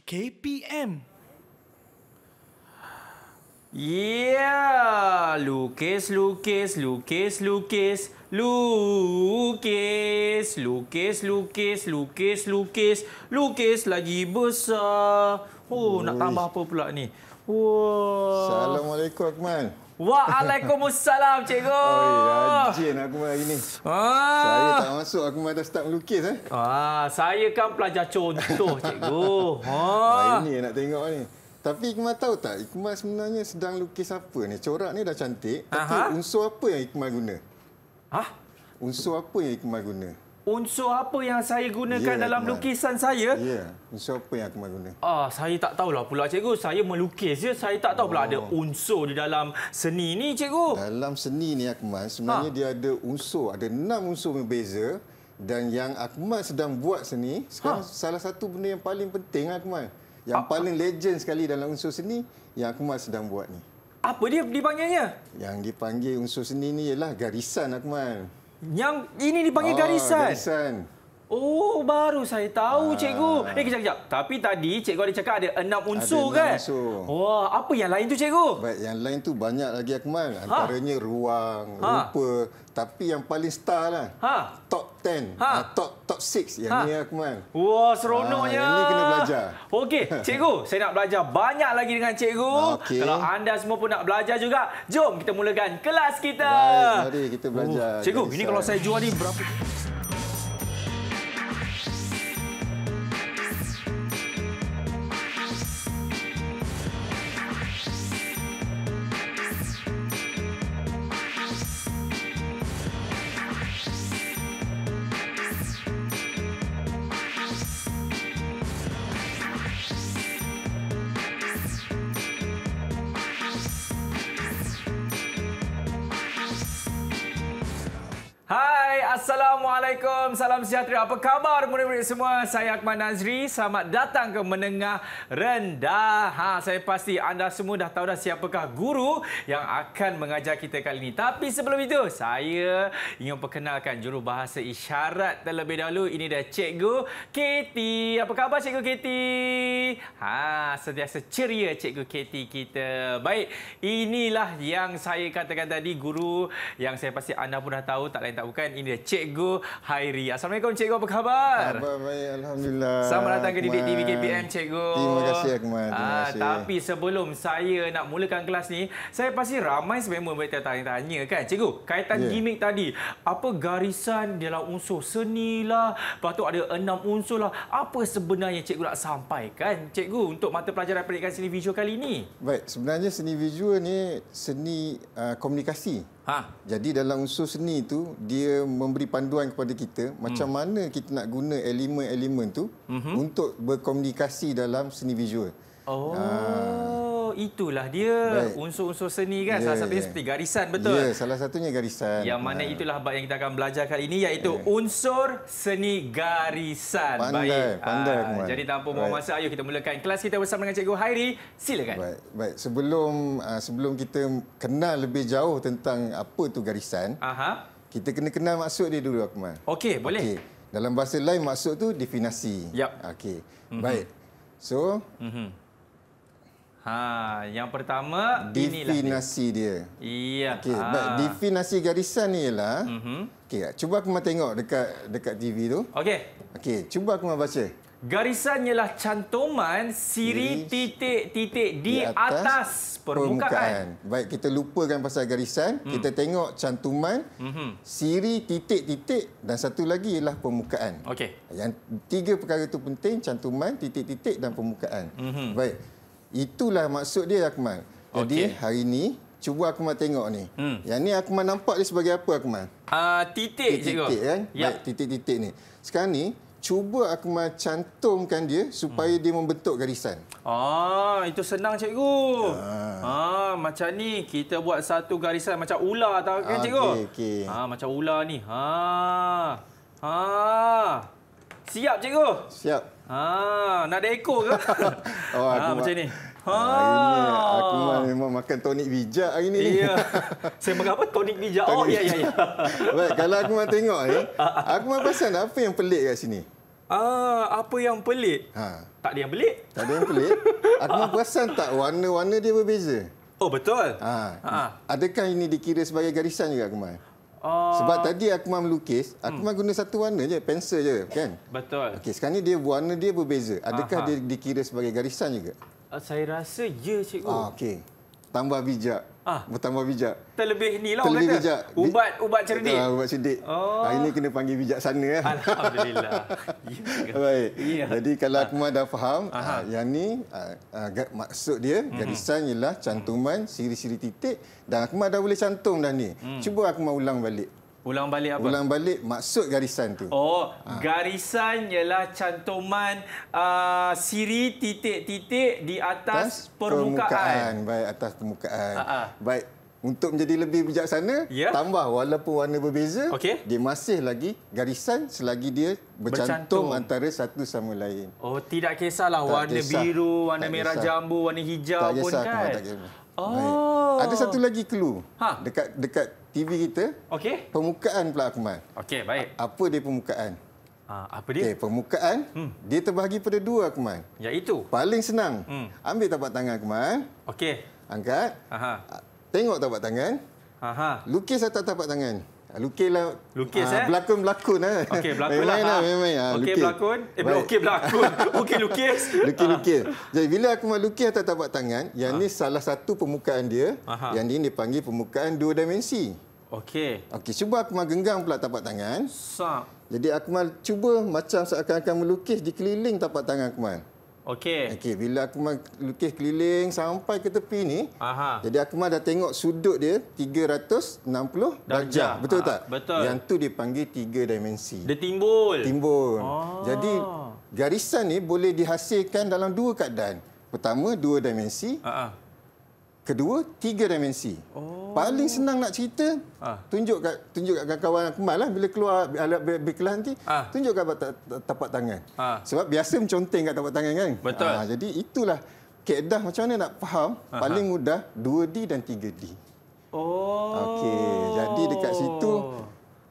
KPM. Ya, lukis, lukis, lukis, lukis, lukis, lukis, lukis, lukis, lukis, lukis lagi besar. Oh, nak tambah apa pula ni? Wah. Assalamualaikum, Akmal. Waalaikumsalam, cikgu. Oh, rajin Akmal hari ni. Saya tak masuk, Akmal dah start melukis. Saya kan pelajar contoh, cikgu. Ini nak tengok ni. Tapi Iqmal tahu tak, Iqmal sebenarnya sedang lukis apa ni? Corak ni dah cantik, tapi unsur apa yang Iqmal guna? Unsur apa yang Iqmal guna? Unsur apa yang saya gunakan dalam lukisan saya? Ya, unsur apa yang Iqmal guna? Saya tak tahulah pula, cikgu. Saya melukis je, saya tak tahu pula ada unsur di dalam seni ni, cikgu. Dalam seni ni, Akmal, sebenarnya dia ada unsur, ada 6 unsur berbeza. Dan yang Akmal sedang buat seni, sekarang salah satu benda yang paling penting, Akmal. Yang paling legend sekali dalam unsur seni yang Akmal sedang buat ni. Apa dia dipanggilnya? Yang dipanggil unsur seni ni ialah garisan, Akmal. Yang ini dipanggil garisan? Garisan. Oh, baru saya tahu, cikgu. Kejap. Tapi tadi cikgu ada cakap ada 6 unsur kan? Ada 6 unsur. Wah, apa yang lain tu, cikgu? Baik, yang lain tu banyak lagi, Akmal. Antaranya ruang, rupa. Tapi yang paling star lah. Top 10. Top 6 yang ni, Akmal. Wah, seronoknya. Yang ni kena belajar. Okey, cikgu. Saya nak belajar banyak lagi dengan cikgu. Kalau anda semua pun nak belajar juga, jom kita mulakan kelas kita. Baik, mari kita belajar. Cikgu, ini kalau saya jual ni berapa? Hai, Assalamualaikum. Salam sejahtera. Apa khabar murid-murid semua? Saya Akmal Nazri. Selamat datang ke Menengah Rendah. Saya pasti anda semua dah tahu dah siapakah guru yang akan mengajar kita kali ini. Tapi sebelum itu, saya ingin perkenalkan jurubahasa isyarat terlebih dahulu. Ini dia Cikgu Katie. Apa khabar Cikgu Katie? Sentiasa ceria Cikgu Katie kita. Baik, inilah yang saya katakan tadi, guru yang saya pasti anda pun dah tahu, tak lain tak bukan, ini dia Cikgu Hairi. Assalamualaikum Cikgu, apa khabar? Khabar baik, Alhamdulillah. Selamat datang ke Didik TV KPM, Cikgu. Terima kasih, Akmal. Terima kasih. Tapi sebelum saya nak mulakan kelas ni, saya pasti ramai sebenarnya bertanya-tanya kan, Cikgu, kaitan gimmick tadi. Apa garisan dalam unsur seni lah, lepas tu ada 6 unsur lah. Apa sebenarnya Cikgu nak sampaikan, Cikgu, untuk mata pelajaran pendidikan seni visual kali ini? Baik, sebenarnya seni visual ni seni komunikasi. Jadi dalam unsur seni itu, dia memberi panduan kepada kita macam mana kita nak guna elemen-elemen tu untuk berkomunikasi dalam seni visual. Itulah dia unsur-unsur seni kan. Salah satunya seperti garisan, betul? Ya, salah satunya garisan. Yang mana itulah bab yang kita akan belajar kali ini, iaitu unsur seni garisan. Pandai, pandai. Jadi tanpa buang masa, ayo kita mulakan kelas kita bersama dengan Cikgu Hairi. Silakan. Baik. Sebelum kita kenal lebih jauh tentang apa tu garisan, kita kena kenal maksud dia dulu, Akmal. Okey, boleh. Dalam bahasa lain, maksud tu definasi. Okey. Baik. So, yang pertama, definasi dia. Iya. Okey, baik. Definasi garisan ni ialah, okey, cuba aku tengok dekat TV tu. Okey, cuba aku baca. Garisan ialah cantuman siri titik-titik di atas permukaan. Baik, kita lupakan pasal garisan. Kita tengok cantuman, siri titik-titik dan satu lagi ialah permukaan. Yang 3 perkara itu penting, cantuman, titik-titik dan permukaan. Baik, itulah maksud dia, Akmal. Jadi hari ini, cuba Akmal tengok ni. Yang ni Akmal nampak dia sebagai apa, Akmal? Titik, Cikgu. Titik kan? Baik, titik-titik ni. Sekarang ni, cuba Akmal cantumkan dia supaya dia membentuk garisan. Itu senang, Cikgu. Macam ni, kita buat satu garisan macam ular, tahu kan, Cikgu? Macam ular ni. Siap, Cikgu? Siap. Nak ada ekor ke? Macam ni. Aku memang makan tonik bijak hari ni. Ya. Saya makan apa? Tonik bijak. Ya. Baik, kalau aku tengok ni, aku perasan apa yang pelik kat sini? Apa yang pelik? Tak ada yang pelik. Tak ada yang pelik. Akmal perasan tak warna-warna dia berbeza? Oh, betul. Adakah ini dikira sebagai garisan juga, Akmal? Sebab tadi Akmal melukis, Akmal guna satu warna je, pensel je, kan? Betul. Okey, sekarang ni dia warna dia berbeza. Adakah dia dikira sebagai garisan juga? Saya rasa ya, cikgu. Okey. Tambah bijak. Bertambah bijak. Terlebih ni lah Terlebih orang kata. bijak. Ubat cerdik. Ubat cerdik. Hari ini kena panggil bijaksana. Alhamdulillah. Baik. Jadi kalau Akmal dah faham, yang ni maksud dia, garisan ialah cantuman siri-siri titik dan Akmal dah boleh cantum dah ni. Cuba Akmal ulang balik. Ulang balik apa? Ulang balik maksud garisan tu. Garisan ialah cantuman siri titik-titik di atas permukaan. Baik, atas permukaan. Baik, untuk menjadi lebih bijaksana, tambah walaupun warna berbeza, dia masih lagi garisan selagi dia bercantum antara satu sama lain. Tidak kisahlah warna biru, warna merah jambu, warna hijau pun kan? Tak kisah. Ada satu lagi clue. Dekat TV kita. Permukaan pula, Akmal. Baik. Apa dia permukaan? Apa dia? Permukaan, dia terbahagi pada dua, Akmal. Iaitu? Paling senang. Ambil tapak tangan, Akmal. Angkat. Tengok tapak tangan. Lukis atas tapak tangan. Lukis Berlakon-berlakon. Berlakon lah. Memang. Berlakon. Berlakon. Lukis. Lukis. Jadi bila aku melukis atas tapak tangan, yang ni salah satu permukaan dia. Yang ni dipanggil permukaan dua dimensi. Cuba aku genggam pula tapak tangan. Jadi aku cuba macam seakan-akan melukis di keliling tapak tangan aku. Bila aku lukis keliling sampai ke tepi ni, jadi aku dah tengok sudut dia 360 darjah. Betul tak? Betul. Yang tu dipanggil tiga dimensi. Dia timbul. Jadi garisan ni boleh dihasilkan dalam dua keadaan. Pertama, dua dimensi. Kedua, tiga dimensi. Paling senang nak cerita, tunjuk kat kawan Akmal lah bila keluar kelas nanti, tunjuk kat tapak tangan. Sebab biasa menconteng kat tapak tangan kan. Betul. Jadi itulah kaedah macam mana nak faham, paling mudah 2D dan 3D. Jadi dekat situ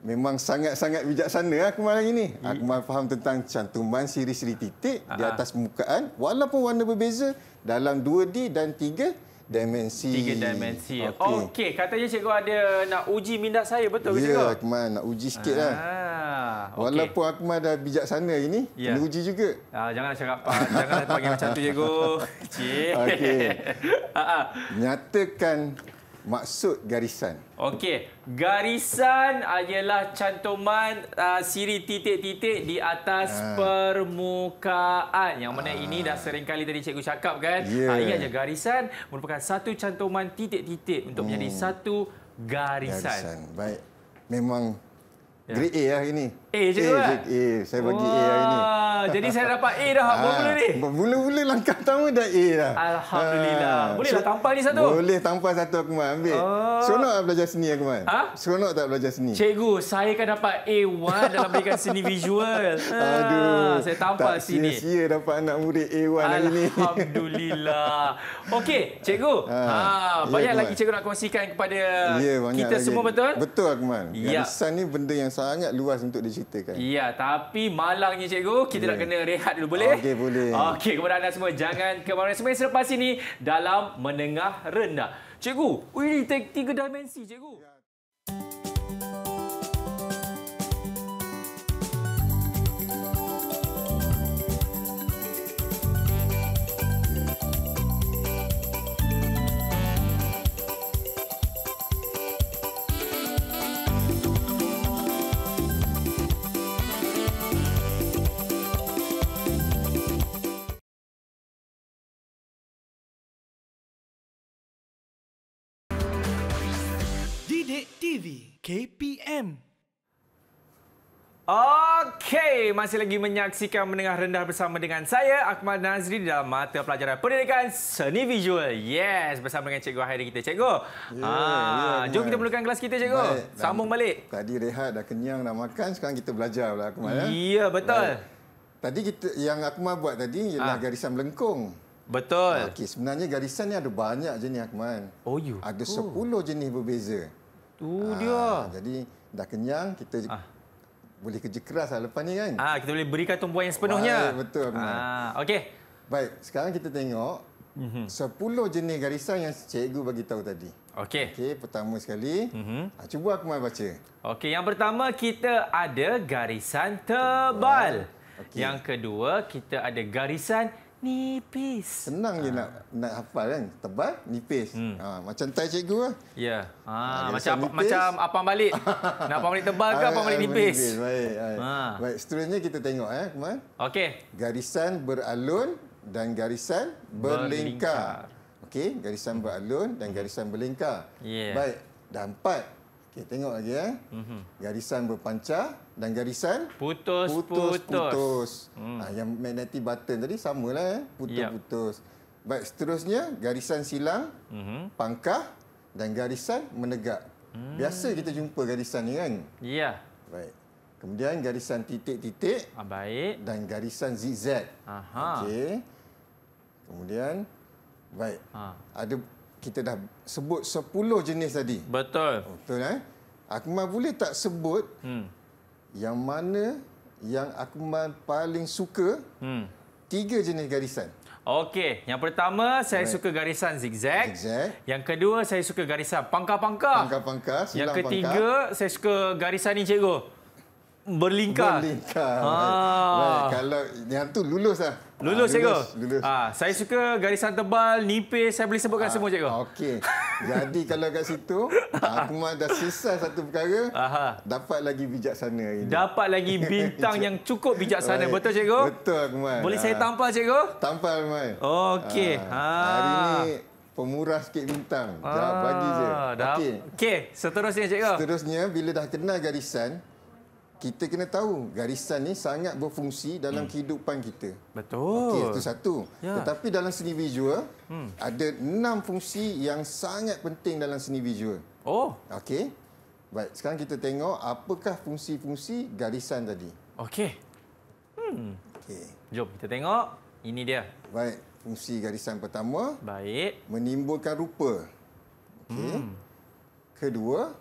memang sangat-sangat bijaksana Akmal hari ni. Akmal faham tentang cantuman siri-siri titik di atas permukaan walaupun warna berbeza dalam 2D dan 3 dimensi. 3 dimensi. Katanya cikgu ada nak uji minda saya, betul ke cikgu? Ya, Akmal nak uji sikit lah. Walaupun Akmal dah bijaksana hari ni, kena uji juga. Janganlah cakap, janganlah panggil macam tu cikgu. Nyatakan maksud garisan. Garisan ialah cantuman siri titik-titik di atas permukaan. Yang mana ini dah sering kali tadi cikgu cakap kan. Ingat je, garisan merupakan satu cantuman titik-titik untuk menjadi satu garisan. Baik. Memang grade A hari ni. Cikgu kan? Saya bagi A hari ni. Jadi saya dapat A dah mula-mula ni. Mula-mula langkah pertama dah A dah. Alhamdulillah. Bolehlah tampal ni satu? Boleh tampal satu, Akmal. Ambil. Seronok tak belajar seni, Akmal? Seronok tak belajar seni? Cikgu, saya kan dapat A1 dalam berikan seni visual. Saya tampal sini. Tak sia-sia dapat anak murid A1 hari ni. Alhamdulillah. Cikgu. Banyak lagi cikgu nak kongsikan kepada kita semua, betul? Betul, Akmal. Garisan ni benda yang sangat luas untuk diceritakan. Tapi malangnya cikgu, kita nak kena rehat dulu, boleh? Boleh. Kepada anda semua, jangan ke mana-mana. Semua selepas ini dalam Menengah Rendah. Cikgu, ini 3 dimensi, cikgu. Didik TV KPM. Masih lagi menyaksikan Menengah Rendah bersama dengan saya, Akmal Nazri, dalam mata pelajaran pendidikan seni visual. Bersama dengan cikgu Hairi kita. Cikgu, jom kita mulakan kelas kita, cikgu. Sambung balik. Tadi rehat, dah kenyang, dah makan. Sekarang kita belajar pula, Akmal. Ya, betul. Tadi yang Akmal buat tadi ialah garisan melengkung. Betul. Sebenarnya garisan ni ada banyak jenis, Akmal. Ada 10 jenis berbeza. Tu dia. Jadi dah kenyang, kita boleh kerja keras lah lepas ni kan. Kita boleh berikan tumpuan yang sepenuhnya. Betul. Okey. Baik, sekarang kita tengok 10 jenis garisan yang cikgu bagi tahu tadi. Okey. Okey, pertama sekali, cuba Akmal baca. Okey, yang pertama kita ada garisan tebal. Okey. Yang kedua kita ada garisan nipis. Senang je nak hafal kan. Tebal, nipis. Macam tai cikgu lah. Ya. Garisan Macam abang balik. Nak abang balik tebal ke abang balik nipis? Baik. Baik, seterusnya kita tengok Akmal. Okey. Garisan beralun dan garisan berlingkar. Okey, garisan beralun dan garisan berlingkar. Baik, dah 4. Okey, tengok lagi Garisan berpancar dan garisan putus. Yang magnetic button tadi samalah putus-putus. Baik, seterusnya garisan silang, pangkah dan garisan menegak. Biasa kita jumpa garisan ni kan? Ya. Baik. Kemudian garisan titik-titik. Baik. Dan garisan zigzag. Okey. Kemudian baik. Kita dah sebut 10 jenis tadi. Betul. Betul Akmal boleh tak sebut yang mana yang Akmal paling suka 3 jenis garisan? Okey, yang pertama saya suka garisan zigzag. Yang kedua saya suka garisan pangkar-pangkar. Silang yang ketiga saya suka garisan ni cikgu. Berlingkar. Baik. Kalau yang tu lulus lah. Lulus cikgu. Lulus. Saya suka garisan tebal, nipis, saya boleh sebutkan semua cikgu. Okey. Jadi kalau kat situ Akmal dah sisa satu perkara, dapat lagi bijaksana ini. Dapat lagi bintang yang cukup bijaksana. Betul cikgu? Betul Akmal. Boleh saya tampal cikgu? Tampal Akmal. Okey. Hari ni pemurah sikit bintang. Bagi je. Okey, seterusnya cikgu. Seterusnya bila dah kenal garisan, kita kena tahu garisan ni sangat berfungsi dalam kehidupan kita. Betul. Okey, itu satu. Tetapi dalam seni visual, ada 6 fungsi yang sangat penting dalam seni visual. Okey. Baik, sekarang kita tengok apakah fungsi-fungsi garisan tadi. Okey. Okey. Jom kita tengok. Ini dia. Baik, fungsi garisan pertama. Baik. Menimbulkan rupa. Okey. Kedua,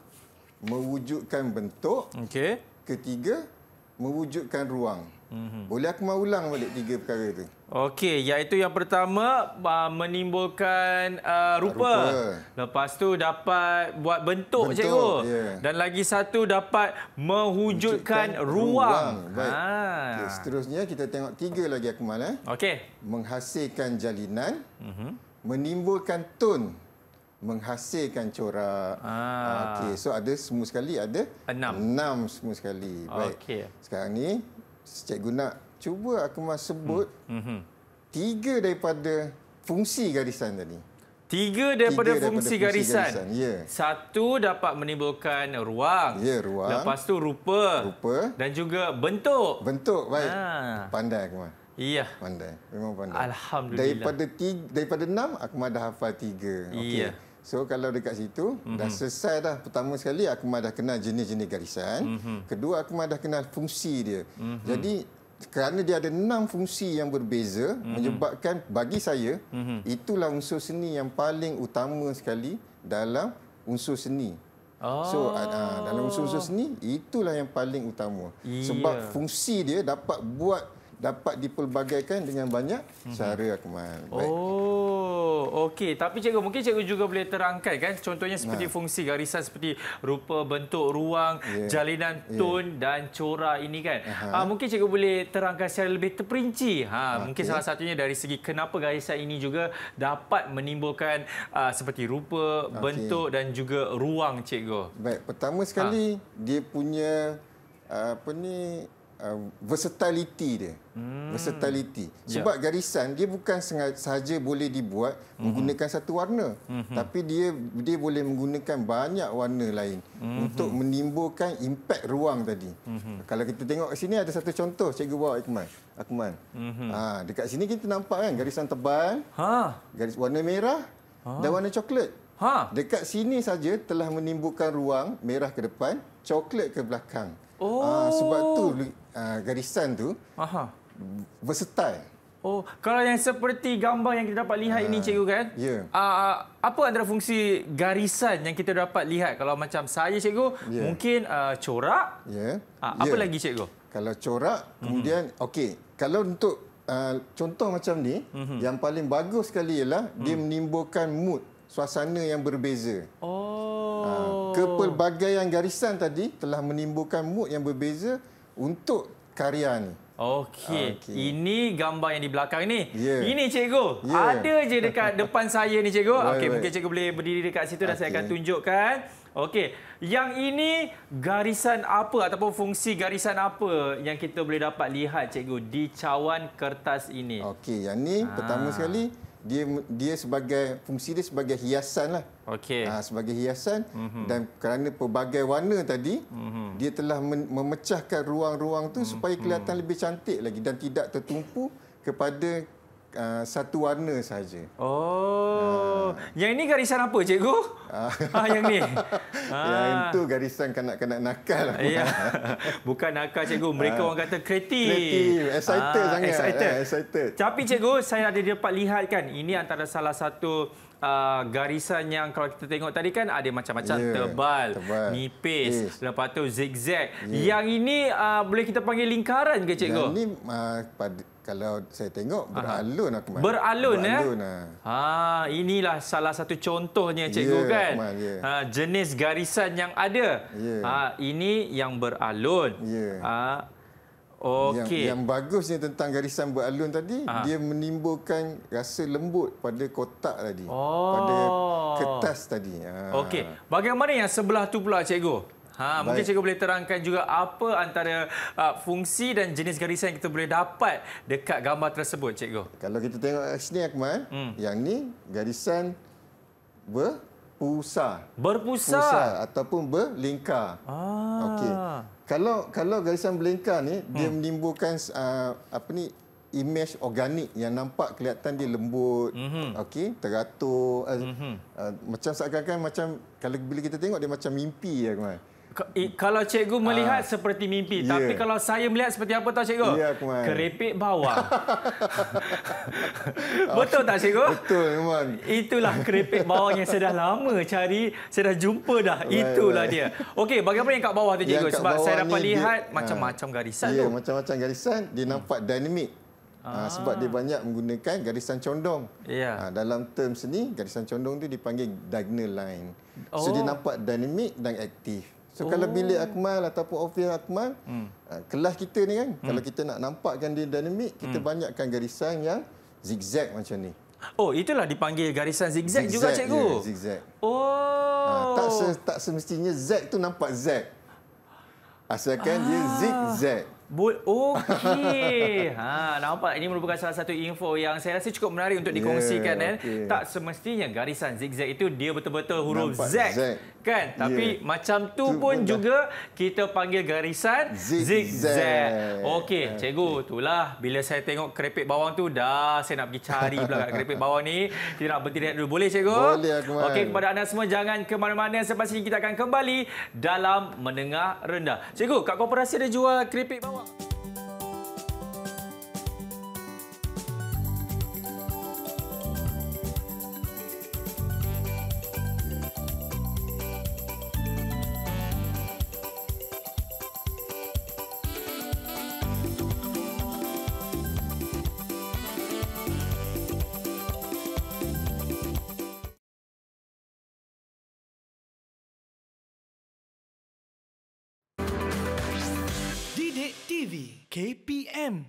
mewujudkan bentuk. Okey. Ketiga, mewujudkan ruang. Boleh aku mau ulang balik 3 perkara itu? Okey, iaitu yang pertama menimbulkan rupa. Lepas tu dapat buat bentuk cikgu. Dan lagi satu dapat mewujudkan ruang. Baik. Okay, seterusnya kita tengok 3 lagi Akmal. Okey. Menghasilkan jalinan, menimbulkan tone, menghasilkan corak. Okey, so ada semua sekali ada 6 semua sekali. Baik. Okey. Sekarang ni cikgu nak cuba Akmal sebut 3 daripada fungsi garisan tadi. 3 daripada fungsi garisan. Ya. 1 dapat menimbulkan ruang. Ya, ruang. Lepas tu rupa. Dan juga bentuk. Bentuk, baik. Pandai Akmal. Iya. Pandai. Memang pandai. Alhamdulillah. Daripada 6, Akmal dah hafal 3. Okey. Iya. So kalau dekat situ dah selesai dah. Pertama sekali Akmal dah kenal jenis-jenis garisan. Kedua Akmal dah kenal fungsi dia. Jadi kerana dia ada 6 fungsi yang berbeza menyebabkan bagi saya itulah unsur seni yang paling utama sekali dalam unsur seni. So dalam unsur-unsur seni itulah yang paling utama. Sebab fungsi dia dapat dipelbagaikan dengan banyak cara Akmal. Baik. Okey. Tapi cikgu, mungkin cikgu juga boleh terangkan kan, contohnya seperti fungsi garisan seperti rupa, bentuk, ruang, jalinan, tone dan corak ini kan. Mungkin cikgu boleh terangkan secara lebih terperinci. Mungkin salah satunya dari segi kenapa garisan ini juga dapat menimbulkan seperti rupa, bentuk dan juga ruang cikgu. Baik, pertama sekali dia punya versatility dia. Versatility. Sebab garisan dia bukan sahaja boleh dibuat menggunakan satu warna, tapi dia boleh menggunakan banyak warna lain untuk menimbulkan impak ruang tadi. Kalau kita tengok kat sini ada satu contoh cikgu bawa Akmal. Dekat sini kita nampak kan garisan tebal, garis warna merah dan warna coklat. Dekat sini saja telah menimbulkan ruang merah ke depan, coklat ke belakang. Sebab tu garisan tu versatile. Oh, kalau yang seperti gambar yang kita dapat lihat ini cikgu kan? Ya. Apa antara fungsi garisan yang kita dapat lihat? Kalau macam saya cikgu, mungkin corak. Ya. Apa lagi cikgu? Kalau corak, kemudian okey, kalau untuk contoh macam ni, yang paling bagus sekali ialah dia menimbulkan mood, suasana yang berbeza. Kepelbagaian garisan tadi telah menimbulkan mood yang berbeza untuk karya ni. Okey. Ini gambar yang di belakang ni. Yeah. Ini cikgu. Yeah. Ada je dekat depan saya ni cikgu. Okey, mungkin cikgu boleh berdiri dekat situ dan saya akan tunjukkan. Okey, yang ini garisan apa ataupun fungsi garisan apa yang kita boleh dapat lihat cikgu di cawan kertas ini? Okey, yang ni pertama sekali dia sebagai fungsi dia sebagai hiasan lah. Okey. Sebagai hiasan dan kerana pelbagai warna tadi dia telah memecahkan ruang-ruang tu supaya kelihatan lebih cantik lagi dan tidak tertumpu kepada satu warna saja. Yang ini garisan apa cikgu? Yang ni. Yang itu garisan kanak-kanak nakal. Ya. Bukan nakal cikgu, mereka orang kata kreatif. Kreatif, excited sangat. Excited. Tapi cikgu, saya ada dapat lihat kan, ini antara salah satu garisan yang kalau kita tengok tadi kan ada macam-macam, tebal, nipis, lepas tu zigzag. Yang ini boleh kita panggil lingkaran ke cikgu? Yang ini kalau saya tengok beralun aku. Beralun inilah salah satu contohnya cikgu kan. Jenis garisan yang ada. Ini yang beralun. Okey. Yang bagusnya tentang garisan beralun tadi, dia menimbulkan rasa lembut pada kotak tadi. Pada kertas tadi. Okey. Bagaimana yang sebelah tu pula cikgu? Mungkin cikgu boleh terangkan juga apa antara fungsi dan jenis garisan yang kita boleh dapat dekat gambar tersebut, cikgu. Kalau kita tengok sini, Akmal, yang ni garisan berpusa. Berpusa ataupun berlingkar. Okey. Kalau garisan berlingkar ni, dia menimbulkan imej organik yang nampak kelihatan dia lembut, okey, teratur, macam seakan-akan macam kalau bila kita tengok dia macam mimpi ya, Akmal. Kalau cikgu melihat seperti mimpi, tapi kalau saya melihat seperti apa tahu cikgu? Keripik bawang. Betul tak cikgu? Betul memang. Itulah keripik bawang yang saya dah lama cari, saya dah jumpa dah. Itulah dia. Okey, bagaimana yang kat bawah tu cikgu? Sebab saya dapat lihat macam-macam garisan tu. Ya, macam-macam garisan, dia nampak dinamik. Sebab dia banyak menggunakan garisan condong. Dalam term seni, garisan condong tu dipanggil diagonal line. So dia nampak dinamik dan aktif. So kalau bilik Akmal ataupun ofis Akmal, kelas kita ni kan, kalau kita nak nampakkan dia dinamik, kita banyakkan garisan yang zigzag macam ni. Itulah dipanggil garisan zigzag juga cikgu. Ya, zigzag. Tak semestinya Z tu nampak Z. Asalkan dia zigzag. Okey. Nampak ini merupakan salah satu info yang saya rasa cukup menarik untuk dikongsikan kan. Tak semestinya garisan zigzag itu dia betul-betul huruf Z kan. Tapi macam tu pun juga kita panggil garisan zigzag. Okey, cikgu, itulah bila saya tengok keripik bawang tu dah saya nak pergi cari pula kat keripik bawang ni. Kita nak berhenti dulu, boleh cikgu? Boleh, Akmal. Okey, kepada anda semua jangan ke mana-mana, selepas ini kita akan kembali dalam Menengah Rendah. Cikgu, kat koperasi ada jual keripik bawang? TV KPM.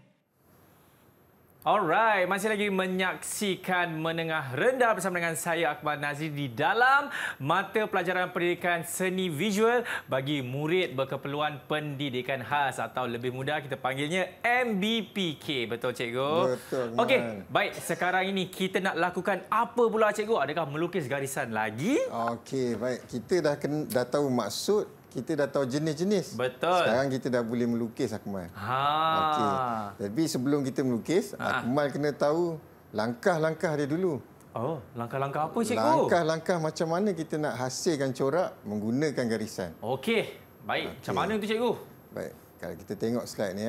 Alright, masih lagi menyaksikan Menengah Rendah bersama dengan saya Akmal Nazri di dalam mata pelajaran pendidikan seni visual bagi murid berkeperluan pendidikan khas atau lebih mudah kita panggilnya MBPK. Betul cikgu? Betul. Okey, baik, sekarang ini kita nak lakukan apa pula cikgu? Adakah melukis garisan lagi? Okey, baik. Kita dah tahu maksud, kita dah tahu jenis-jenis. Betul. Sekarang kita dah boleh melukis, Akmal. Okey. Tapi sebelum kita melukis, Akmal kena tahu langkah-langkah dia dulu. Langkah-langkah apa cikgu? Langkah-langkah macam mana kita nak hasilkan corak menggunakan garisan. Okey. Baik. Macam mana tu cikgu? Baik. Kalau kita tengok slide ni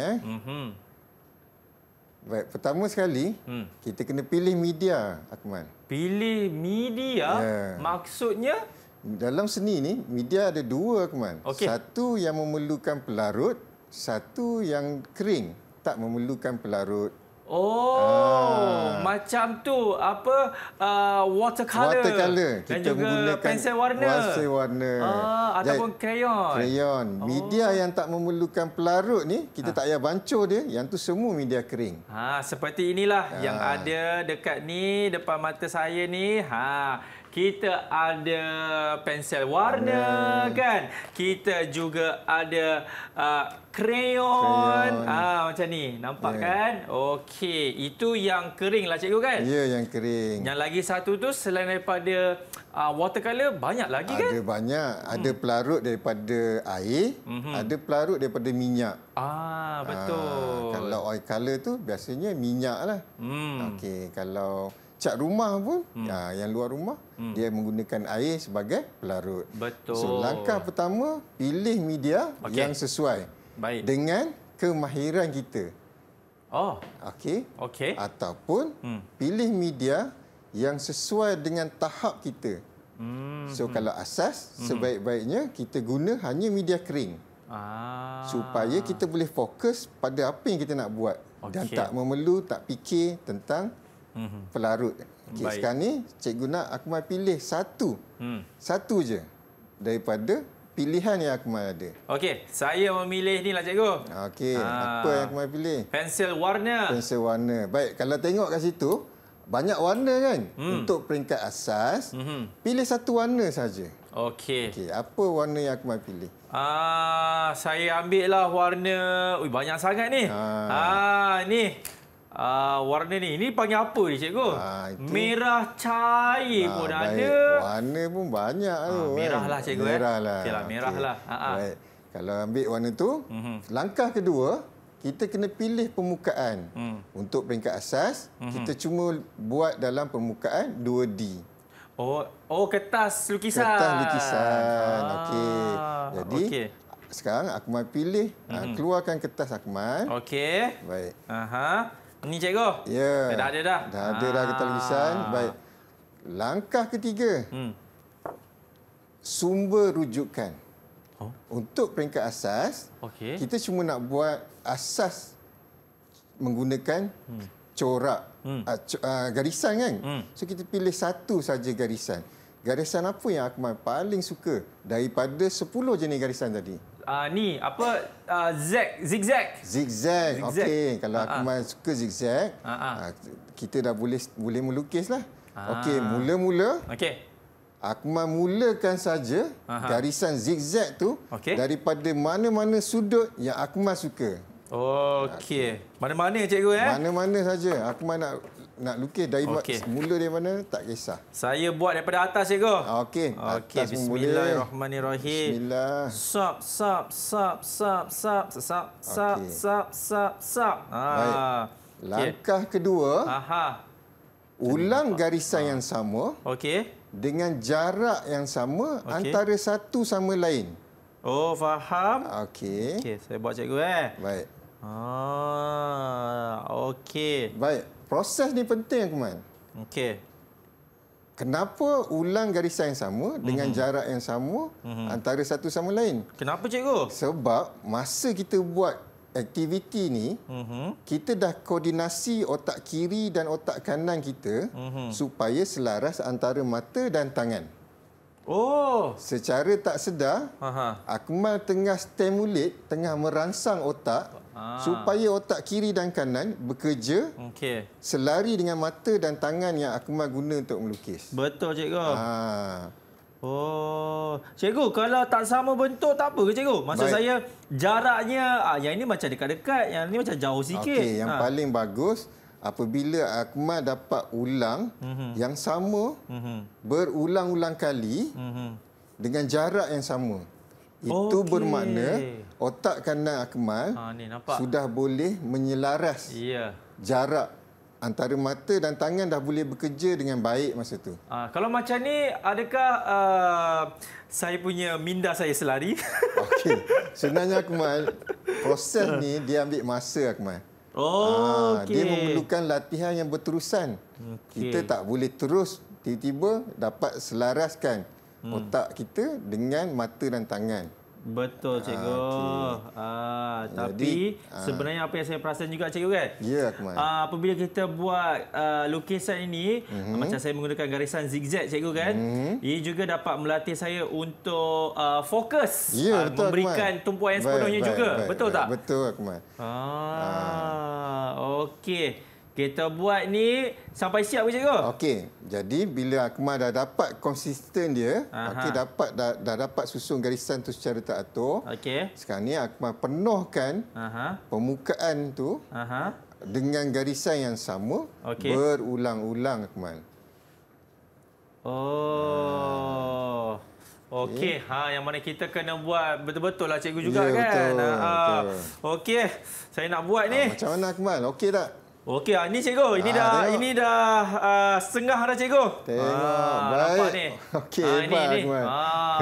Baik, pertama sekali, kita kena pilih media, Akmal. Pilih media? Maksudnya? Dalam seni ni, media ada dua, Akmal. Satu yang memerlukan pelarut, satu yang kering, tak memerlukan pelarut. Macam tu apa watercolor dan kita juga pensel warna. Ataupun krayon. Media yang tak memerlukan pelarut ni kita tak payah bancuh dia, yang tu semua media kering. Seperti inilah yang ada dekat ni depan mata saya ni. Kita ada pensel warna kan. Kita juga ada krayon. Macam ni. Nampak kan? Okey, itu yang kering lah cikgu kan? Ya, yang kering. Yang lagi satu tu selain daripada watercolor banyak lagi kan? Ada banyak. Ada pelarut daripada air, ada pelarut daripada minyak. Betul. Kalau oil color tu biasanya minyak lah. Okey, kalau cat rumah pun, yang luar rumah, dia menggunakan air sebagai pelarut. Betul. So, langkah pertama, pilih media yang sesuai dengan kemahiran kita. Okey. Ataupun pilih media yang sesuai dengan tahap kita. So, kalau asas, sebaik-baiknya kita guna hanya media kering. Supaya kita boleh fokus pada apa yang kita nak buat. Dan tak memerlu, tak fikir tentang pelarut. Sekarang ni cikgu nak Akmal pilih satu. Satu je daripada pilihan yang Akmal ada. Okey, saya memilih ni lah cikgu. Okey, apa yang Akmal pilih? Pensel warna. Pensel warna. Baik, kalau tengok kat situ banyak warna kan? Untuk peringkat asas, pilih satu warna saja. Okey. Apa warna yang Akmal pilih? Saya ambil lah warna. Banyak sangat ni. Ni. Warna ni. Ini panggil apa ni cikgu? Merah cair pun ada. Warna pun banyak tu. Merah lah cikgu. Merah lah. Okey lah, merah lah. Baik. Kalau ambil warna tu, langkah kedua, kita kena pilih permukaan. Untuk peringkat asas, kita cuma buat dalam permukaan 2D. Kertas lukisan. Kertas lukisan. Okey. Jadi, sekarang Akmal pilih. Keluarkan kertas Akmal. Okey. Baik. Ni cikgu? Ya. Dah ada dah? Dah ada dah kertas lukisan. Baik. Langkah ketiga. Sumber rujukan. Untuk peringkat asas, kita cuma nak buat asas menggunakan corak, garisan kan? So, kita pilih satu saja garisan. Garisan apa yang Akmal paling suka daripada 10 jenis garisan tadi? Ni apa zigzag. Zigzag. Okey, kalau Akmal suka zigzag, kita dah boleh melukislah. Okey, mula-mula Akmal mulakan saja garisan zigzag tu daripada mana-mana sudut yang Akmal suka. Okey. Mana-mana cikgu Mana-mana saja. Akmal nak lukis mula dari mana tak kisah. Saya buat daripada atas cikgu. Okey. Bismillahirrahmanirrahim. Bismillah. Sap. Baik. Langkah kedua. Ulang garisan yang sama. Dengan jarak yang sama antara satu sama lain. Faham. Okey. Saya buat cikgu Baik. Okey. Baik. Proses ni penting, Akmal. Kenapa ulang garisan yang sama dengan jarak yang sama antara satu sama lain? Kenapa, cikgu? Sebab masa kita buat aktiviti ni, kita dah koordinasi otak kiri dan otak kanan kita supaya selaras antara mata dan tangan. Secara tak sedar, Akmal tengah stimulate, tengah merangsang otak supaya otak kiri dan kanan bekerja selari dengan mata dan tangan yang Akmal guna untuk melukis. Betul, cikgu. Cikgu, kalau tak sama bentuk tak apa ke cikgu? Maksud saya jaraknya yang ini macam dekat-dekat, yang ini macam jauh sikit. Yang paling bagus apabila Akmal dapat ulang yang sama berulang-ulang kali dengan jarak yang sama. Itu bermakna otak kanan Akmal sudah boleh menyelaras jarak antara mata dan tangan, dah boleh bekerja dengan baik masa tu. Kalau macam ni, adakah saya punya minda saya selari? Okey. Sebenarnya Akmal, proses ni dia ambil masa Akmal. Dia memerlukan latihan yang berterusan. Kita tak boleh terus tiba-tiba dapat selaraskan otak kita dengan mata dan tangan. Betul, cikgu. Tapi sebenarnya apa yang saya perasan juga, cikgu, kan? Ya, Akmal. Apabila kita buat lukisan ini, macam saya menggunakan garisan zigzag, cikgu, kan? Ia juga dapat melatih saya untuk fokus, memberikan tumpuan yang sepenuhnya juga. Betul tak? Betul, Akmal. Okey. Kita buat ni sampai siap ke, cikgu? Okey. Jadi bila Akmal dah dapat konsisten dia, dah dapat susun garisan tu secara teratur. Okey. Sekarang ni Akmal penuhkan permukaan tu dengan garisan yang sama berulang-ulang, Akmal. Okey, yang mana kita kena buat betul-betul lah, cikgu juga, kan? Betul. Okey, saya nak buat ni. Macam mana, Akmal? Okey tak? Okey, ini cikgu. Ini dah setengah dah, cikgu. Tengok, baik. Nampak ni. Okey, hebat, Akmal.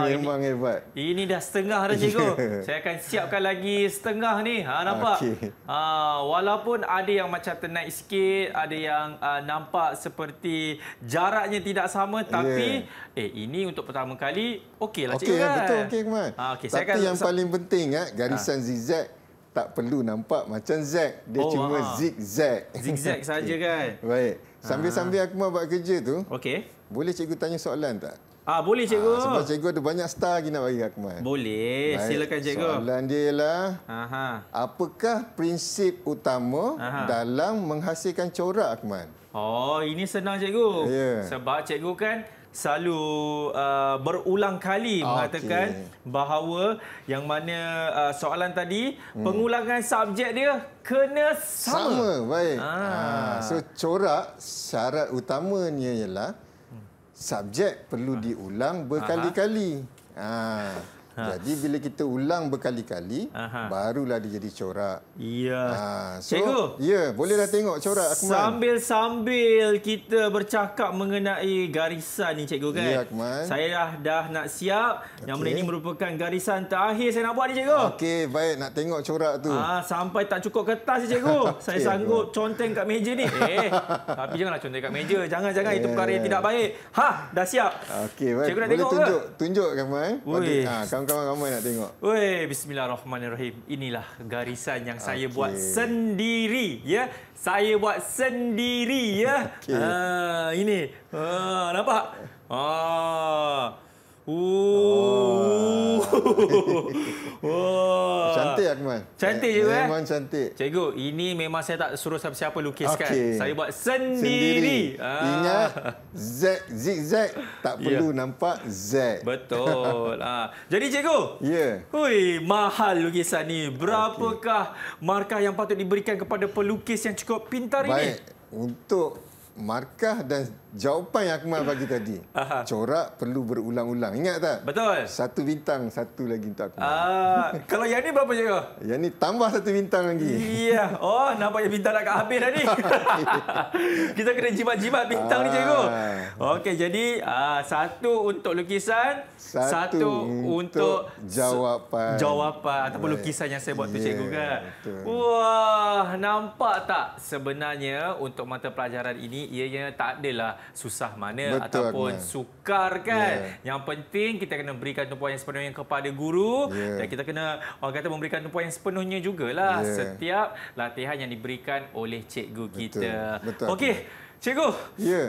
Memang hebat. Ini dah setengah dah, cikgu. Saya akan siapkan lagi setengah ni. Nampak? Walaupun ada yang macam ternaik sikit, ada yang nampak seperti jaraknya tidak sama, tapi ini untuk pertama kali okeylah, cikgu, kan? Betul, okey, Akmal. Tapi yang paling penting, garisan zigzag tak perlu nampak macam Z. Dia cuma zigzag. Zigzag saja, kan? Baik. Sambil-sambil Akmal buat kerja tu, boleh cikgu tanya soalan tak? Boleh, cikgu. Sebab cikgu ada banyak star lagi nak bagi Akmal. Boleh. Baik. Silakan, cikgu. Soalan dia ialah, apakah prinsip utama dalam menghasilkan corak, Akmal? Ini senang, cikgu. Sebab cikgu kan selalu berulang kali mengatakan bahawa yang mana soalan tadi, pengulangan subjek dia kena sama. Baik. So, corak syarat utamanya ialah subjek perlu diulang berkali-kali. Jadi bila kita ulang berkali-kali, barulah dia jadi corak. Cikgu. Boleh dah tengok corak, Akmal. Sambil kita bercakap mengenai garisan ni, cikgu, kan? Ya, Akmal. Saya dah nak siap. Yang mana ini merupakan garisan terakhir saya nak buat ni, cikgu. Okey, baik. Nak tengok corak tu. Sampai tak cukup kertas, cikgu. Saya sanggup conteng kat meja ni. Tapi janganlah conteng kat meja. Jangan. Itu perkara yang tidak baik. Dah siap. Okey, baik. Cikgu nak boleh tengok tunjuk. ke? Tunjuk, Akmal. Kawan-kawan ramai nak tengok. Bismillahirrahmanirrahim. Inilah garisan yang saya buat sendiri, ya. Saya buat sendiri, ya. Ini. Nampak? Cantik, Akmal. Cantik, cikgu. Memang cantik. Cikgu, ini memang saya tak suruh siapa-siapa lukiskan. Saya buat sendiri. Ingat, zigzag tak perlu nampak Z. Betul. Jadi, cikgu. Mahal lukisan ni. Berapakah markah yang patut diberikan kepada pelukis yang cukup pintar ini? Baik. Untuk markah dan jawapan yang Akmal bagi tadi, corak perlu berulang-ulang. Ingat tak? Betul. 1 bintang, 1 lagi untuk Akmal. Kalau yang ni berapa, cikgu? Yang ni tambah 1 bintang lagi. Iya. Nampaknya bintang nak habis dah ni. Kita kena jimat-jimat bintang ni, cikgu. Okey, jadi 1 untuk lukisan, 1 untuk jawapan ataupun lukisan yang saya buat tu, cikgu, kan? Betul. Wah, nampak tak? Sebenarnya untuk mata pelajaran ini ianya tak adalah susah mana ataupun sukar, kan? Yang penting kita kena berikan tumpuan yang sepenuhnya kepada guru dan kita kena memberikan tumpuan yang sepenuhnya jugalah setiap latihan yang diberikan oleh cikgu kita. Betul. Okey, cikgu.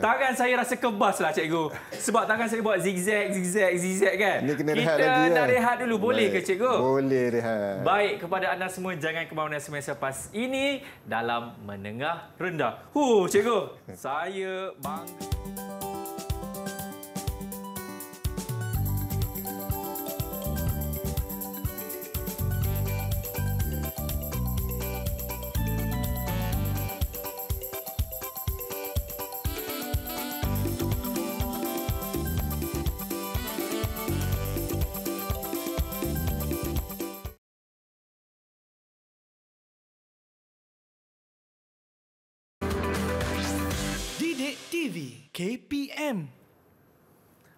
Tangan saya rasa kebas lah, cikgu. Sebab tangan saya buat zigzag, kan? Ini kena rehat kita lagi, nak rehat dulu. Boleh ke, cikgu? Boleh rehat. Baik, kepada anda semua, jangan ke mana-mana semasa lepas ini dalam menengah rendah. Cikgu. Saya bangga. Didik TV KPM.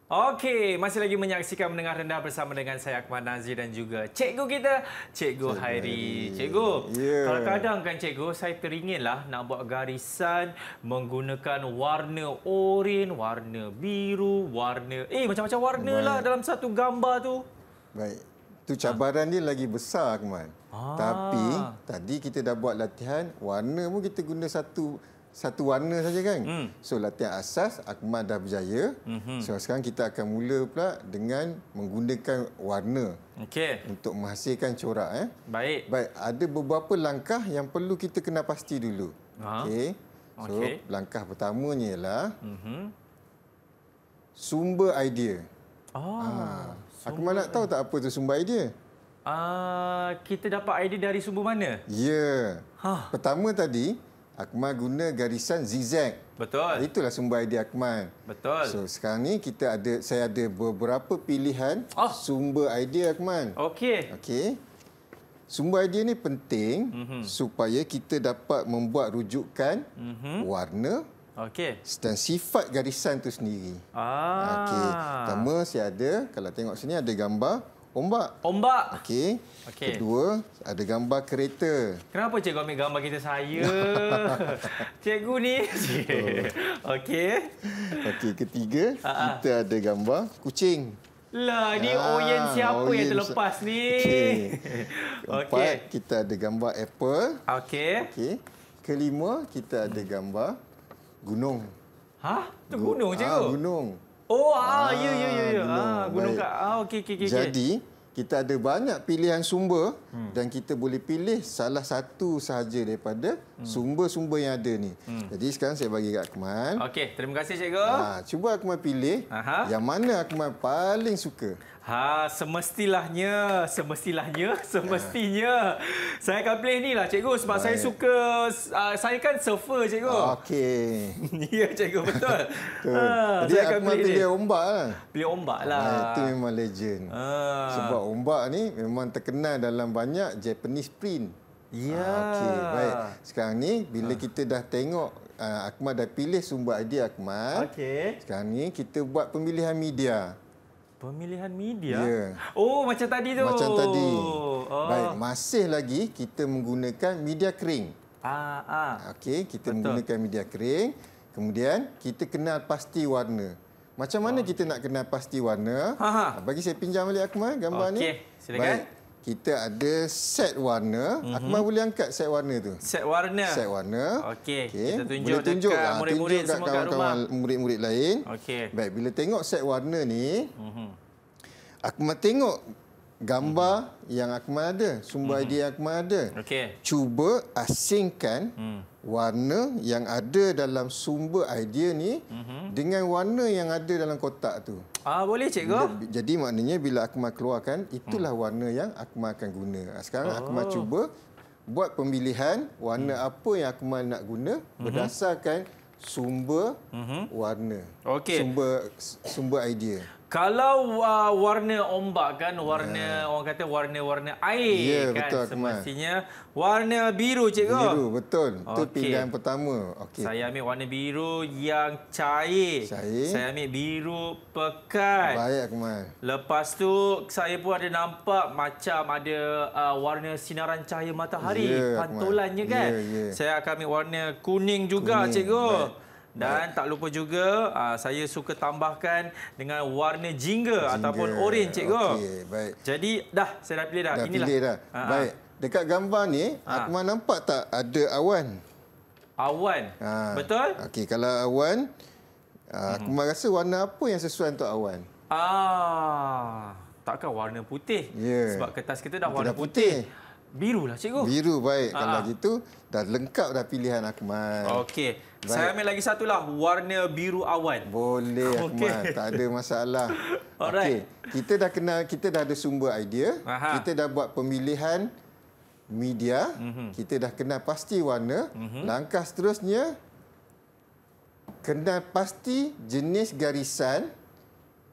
Okey, masih lagi menyaksikan Mendengar Rendah bersama dengan saya Akmal Nazri dan juga cikgu kita, Cikgu Hairi. Cikgu, kadang-kadang kan cikgu, saya teringinlah nak buat garisan menggunakan warna oranye, warna biru, warna macam-macam warna lah dalam satu gambar tu. Baik. Tu cabaran dia lagi besar, Akmal. Tapi tadi kita dah buat latihan, warna pun kita guna satu warna saja kan. So latihan asas Akmal dah berjaya. So sekarang kita akan mula pula dengan menggunakan warna untuk menghasilkan corak. Baik, ada beberapa langkah yang perlu kita kena pasti dulu. So langkah pertamanya ialah sumber idea. Akmal nak tahu tak apa tu sumber idea? Kita dapat idea dari sumber mana? Pertama tadi Akmal guna garisan zigzag. Betul. Itulah sumber idea Akmal. Betul. So sekarang ni saya ada beberapa pilihan sumber idea Akmal. Okey. Sumber idea ni penting supaya kita dapat membuat rujukan warna dan sifat garisan tu sendiri. Pertama saya ada, kalau tengok sini ada gambar ombak. Kedua, ada gambar kereta. Kenapa cikgu ambil gambar kereta saya? Cikgu ni. Ketiga, kita ada gambar kucing. Lah, ni Oyen siapa yang terlepas ni? Keempat, kita ada gambar apple. Kelima, kita ada gambar gunung. Tu gunung cikgu? Gunung. Ya. Gunung kat. Okey. Jadi, kita ada banyak pilihan sumber dan kita boleh pilih salah satu sahaja daripada sumber-sumber yang ada ni. Jadi sekarang saya bagi kat Akmal. Okey, terima kasih cikgu. Cuba Akmal pilih yang mana Akmal paling suka. Semestinya. Saya akan pilih ni lah cikgu sebab saya suka, saya kan surfer cikgu. Ya cikgu, betul. Jadi Akmal pilih ombak lah. Pilih ombak lah. Itu memang legend. Sebab ombak ni memang terkenal dalam banyak Japanese print. Baik. Sekarang ni bila kita dah tengok Akmal dah pilih sumber idea Akmal. Sekarang ni kita buat pemilihan media. Pemilihan media? Macam tadi tu. Macam tadi. Baik, masih lagi kita menggunakan media kering. Kita menggunakan media kering. Kemudian kita kenal pasti warna. Macam mana kita nak kenal pasti warna? Bagi saya pinjam balik Akmal gambar ni. Silakan. Baik. Kita ada set warna. Akmal boleh angkat set warna tu. Set warna. Kita tunjuk dekat murid-murid semua kat rumah. Murid-murid lain. Baik, bila tengok set warna ni, Akmal tengok gambar yang Akmal ada, sumber idea yang Akmal ada. Cuba asingkan warna yang ada dalam sumber idea ni dengan warna yang ada dalam kotak tu. Boleh cikgu. Jadi maknanya bila Akmal keluarkan, itulah warna yang Akmal akan guna. Sekarang Akmal cuba buat pemilihan warna apa yang Akmal nak guna berdasarkan sumber warna. Sumber idea. Kalau warna ombak kan, warna orang kata warna-warna air kan, betul, semestinya warna biru cikgu. Biru, betul. Itu pilihan pertama. Saya ambil warna biru yang cair. Saya ambil biru pekat. Baik Akmal. Lepas tu saya pun ada nampak macam ada warna sinaran cahaya matahari, pantulannya kan. Saya akan ambil warna kuning juga cikgu. Dan tak lupa juga saya suka tambahkan dengan warna jingga ataupun oren cikgu. Baik. Jadi saya dah pilih dah. Inilah. Pilih dah. Baik. Dekat gambar ni Akmal nampak tak ada awan? Awan. Betul? Kalau awan, Akmal rasa warna apa yang sesuai untuk awan? Takkan warna putih. Sebab kertas kita dah warna putih. Biru lah cikgu. Biru, baik. Kalau gitu dah lengkap dah pilihan Akmal. Saya ambil lagi satu lah, warna biru awan. Boleh Akmal, tak ada masalah. Kita dah kenal, kita dah ada sumber idea. Kita dah buat pemilihan media. Kita dah kenal pasti warna. Langkah seterusnya, kenal pasti jenis garisan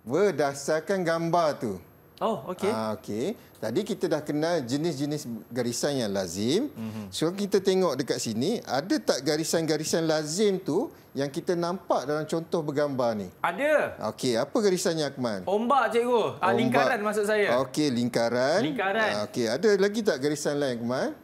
berdasarkan gambar tu. Oh, okey. Okey. Tadi kita dah kenal jenis-jenis garisan yang lazim. So kita tengok dekat sini, ada tak garisan-garisan lazim tu yang kita nampak dalam contoh bergambar ni? Ada. Okey, apa garisannya Akmal? Ombak, cikgu. Lingkaran maksud saya. Okey, lingkaran. Lingkaran. Okey, ada lagi tak garisan lain Akmal?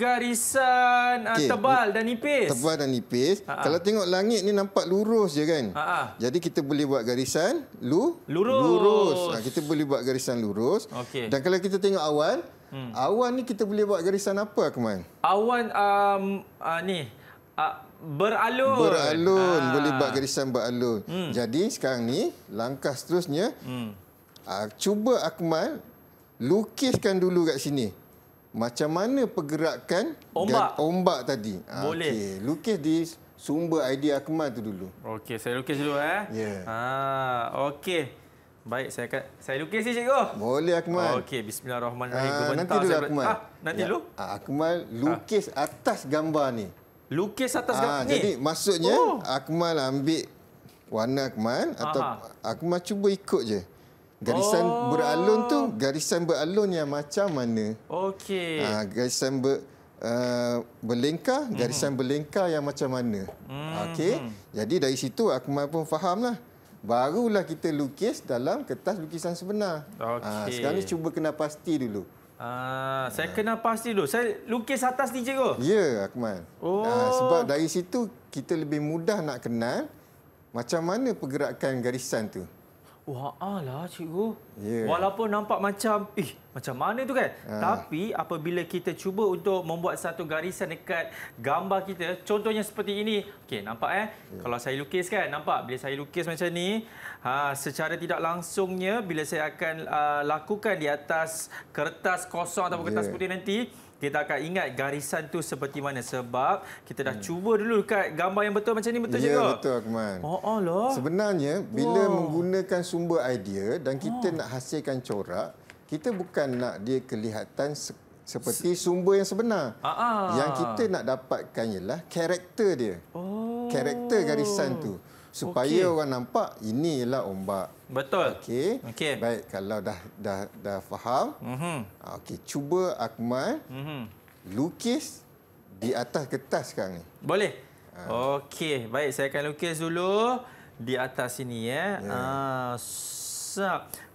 Garisan tebal dan nipis. Tebal dan nipis. Kalau tengok langit ni nampak lurus je kan? Jadi kita boleh buat garisan lurus. Kita boleh buat garisan lurus. Okey. Dan kalau kita tengok awan, awan ni kita boleh buat garisan apa, Akmal? Awan beralun. Beralun. Boleh buat garisan beralun. Jadi sekarang ni langkah seterusnya, cuba Akmal lukiskan dulu kat sini. Macam mana pergerakan ombak tadi? Boleh. Okey, lukis di sumber idea Akmal tu dulu. Okey, saya lukis dulu Ya. Okey. Baik, saya lukis ni, cikgu. Boleh Akmal. Okey, bismillahirrahmanirrahim. Nanti dulu Akmal. Nanti dulu. Akmal lukis atas gambar ni. Lukis atas gambar ni. Jadi maksudnya Akmal ambil warna Akmal atau Akmal cuba ikut je. Garisan beralun tu, garisan beralun yang macam mana? Okey. Garisan berlengkar, garisan berlengkar yang macam mana? Okey. Jadi dari situ Akmal pun fahamlah. Barulah kita lukis dalam kertas lukisan sebenar. Okey. Sekarang ni cuba kena pasti dulu. Saya kena pasti dulu. Saya lukis atas ni, cikgu. Ya, Akmal. Sebab dari situ kita lebih mudah nak kenal macam mana pergerakan garisan tu. Wah, alah cikgu. Yeah. Walaupun nampak macam, macam mana tu kan? Tapi apabila kita cuba untuk membuat satu garisan dekat gambar kita, contohnya seperti ini. Okey, nampak Kalau saya lukis kan, nampak bila saya lukis macam ni, secara tidak langsungnya bila saya akan lakukan di atas kertas kosong atau kertas putih nanti, kita akan ingat garisan tu seperti mana sebab kita dah cuba dulu dekat gambar yang betul macam ni, betul cikgu? Ya, betul Akmal. Allah. Sebenarnya bila menggunakan sumber idea dan kita nak hasilkan corak, kita bukan nak dia kelihatan seperti sumber yang sebenar. Yang kita nak dapatkan ialah karakter dia. Karakter garisan tu. Supaya orang nampak ini ialah ombak. Betul. Okey. Baik, kalau dah faham. Okey, cuba Akmal lukis di atas kertas sekarang ni. Boleh. Okey, baik, saya akan lukis dulu di atas sini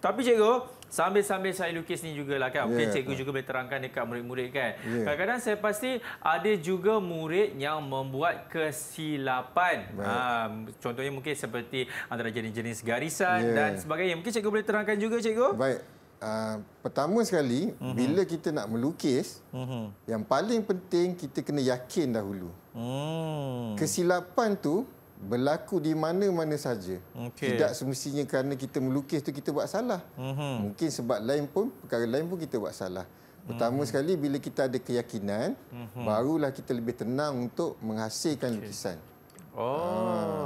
Tapi cikgu, sambil-sambil saya lukis ni jugalah kan. Mungkin cikgu juga boleh terangkan dekat murid-murid kan. Kadang-kadang saya pasti ada juga murid yang membuat kesilapan. Contohnya mungkin seperti antara jenis-jenis garisan dan sebagainya. Mungkin cikgu boleh terangkan juga, cikgu? Baik. Pertama sekali, bila kita nak melukis, yang paling penting kita kena yakin dahulu. Kesilapan tu berlaku di mana-mana saja. Tidak semestinya kerana kita melukis tu kita buat salah. Mungkin sebab perkara lain pun kita buat salah. Pertama sekali bila kita ada keyakinan, barulah kita lebih tenang untuk menghasilkan lukisan.